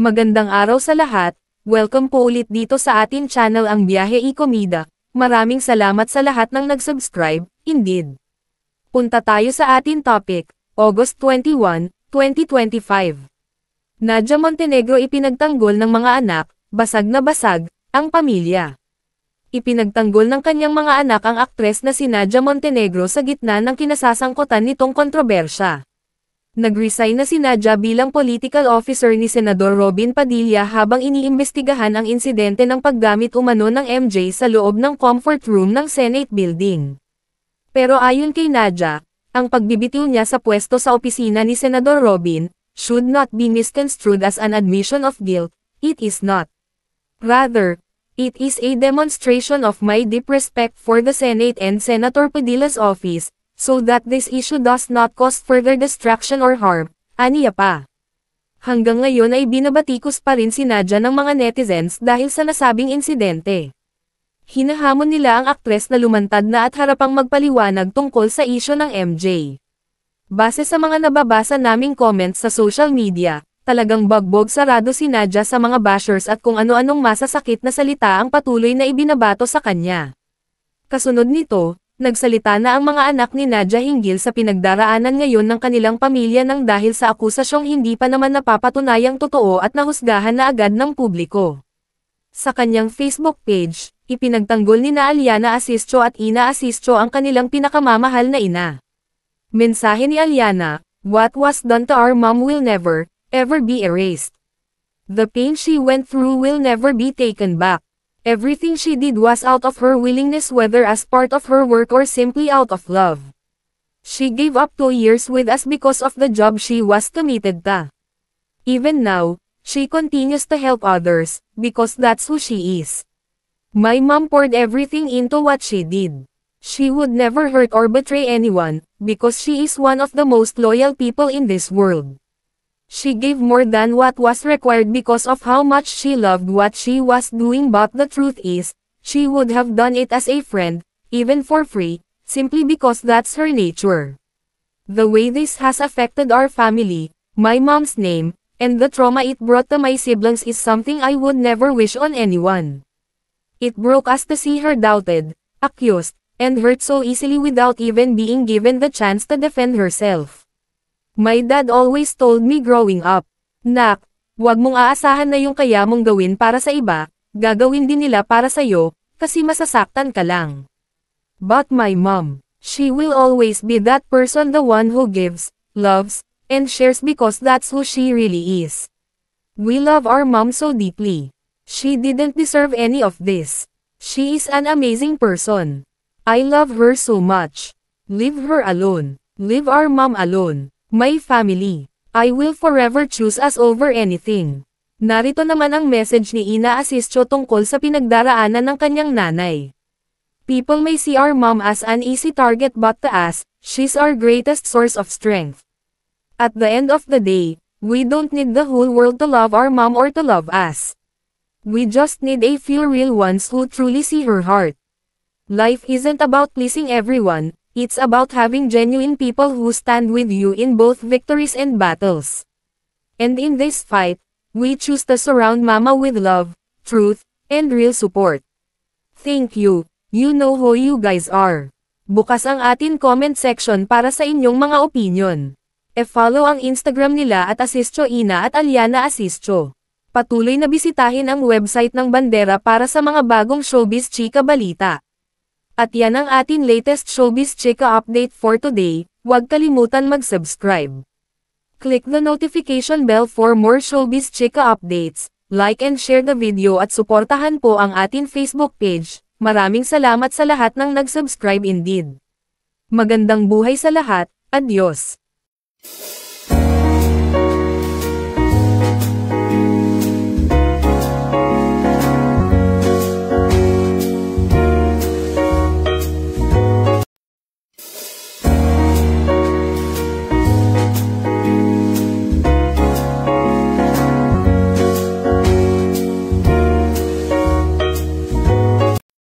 Magandang araw sa lahat, welcome po ulit dito sa atin channel ang Biyahe y Komida. Maraming salamat sa lahat ng nag-subscribe, indeed. Punta tayo sa atin topic, August 21, 2025. Nadia Montenegro ipinagtanggol ng mga anak, basag na basag, ang pamilya. Ipinagtanggol ng kanyang mga anak ang aktres na si Nadia Montenegro sa gitna ng kinasasangkutan nitong kontrobersya. Nag-resign na si Nadia bilang political officer ni Senador Robin Padilla habang iniimbestigahan ang insidente ng paggamit umano ng MJ sa loob ng comfort room ng Senate building. Pero ayon kay Nadia, ang pagbibitiw niya sa pwesto sa opisina ni Senador Robin should not be misconstrued as an admission of guilt. It is not. Rather, it is a demonstration of my deep respect for the Senate and Senator Padilla's office, so that this issue does not cause further distraction or harm, aniya pa. Hanggang ngayon ay binabatikos pa rin si Nadia ng mga netizens dahil sa nasabing insidente. Hinahamon nila ang aktres na lumantad na at harapang magpaliwanag tungkol sa isyu ng MJ. Base sa mga nababasa naming comments sa social media, talagang bagbog sarado si Nadia sa mga bashers at kung ano-anong masasakit na salita ang patuloy na ibinabato sa kanya. Kasunod nito, nagsalita na ang mga anak ni Nadia hinggil sa pinagdaraanan ngayon ng kanilang pamilya nang dahil sa akusasyong hindi pa naman napapatunayang totoo at nahusgahan na agad ng publiko. Sa kanyang Facebook page, ipinagtanggol ni Aliana Asistio at Ina Asistio ang kanilang pinakamamahal na ina. Mensahe ni Aliana, "What was done to our mom will never, ever be erased. The pain she went through will never be taken back. Everything she did was out of her willingness, whether as part of her work or simply out of love. She gave up 2 years with us because of the job she was committed to. Even now, she continues to help others, because that's who she is. My mom poured everything into what she did. She would never hurt or betray anyone, because she is one of the most loyal people in this world. She gave more than what was required because of how much she loved what she was doing, but the truth is, she would have done it as a friend, even for free, simply because that's her nature. The way this has affected our family, my mom's name, and the trauma it brought to my siblings is something I would never wish on anyone. It broke us to see her doubted, accused, and hurt so easily without even being given the chance to defend herself. My dad always told me growing up, Nak, wag mong aasahan na yung kaya mong gawin para sa iba, gagawin din nila para sa'yo, kasi masasaktan ka lang. But my mom, she will always be that person, the one who gives, loves, and shares because that's who she really is. We love our mom so deeply. She didn't deserve any of this. She is an amazing person. I love her so much. Leave her alone. Leave our mom alone. My family. I will forever choose us over anything." Narito naman ang message ni Ina Asistio tungkol sa pinagdaraanan ng kanyang nanay. "People may see our mom as an easy target, but to us, she's our greatest source of strength. At the end of the day, we don't need the whole world to love our mom or to love us. We just need a few real ones who truly see her heart. Life isn't about pleasing everyone. It's about having genuine people who stand with you in both victories and battles. And in this fight, we choose to surround Mama with love, truth, and real support. Thank you. You know who you guys are." Bukas ang atin comment section para sa inyong mga opinion. E-follow ang Instagram nila at Asistio Ina at Aliana Asistio. Patuloy na bisitahin ang website ng Bandera para sa mga bagong showbiz chika balita. At yan ang atin latest showbiz chika update for today. Huwag kalimutan mag-subscribe. Click the notification bell for more showbiz chika updates. Like and share the video at suportahan po ang atin Facebook page. Maraming salamat sa lahat ng nag-subscribe indeed. Magandang buhay sa lahat. Adios.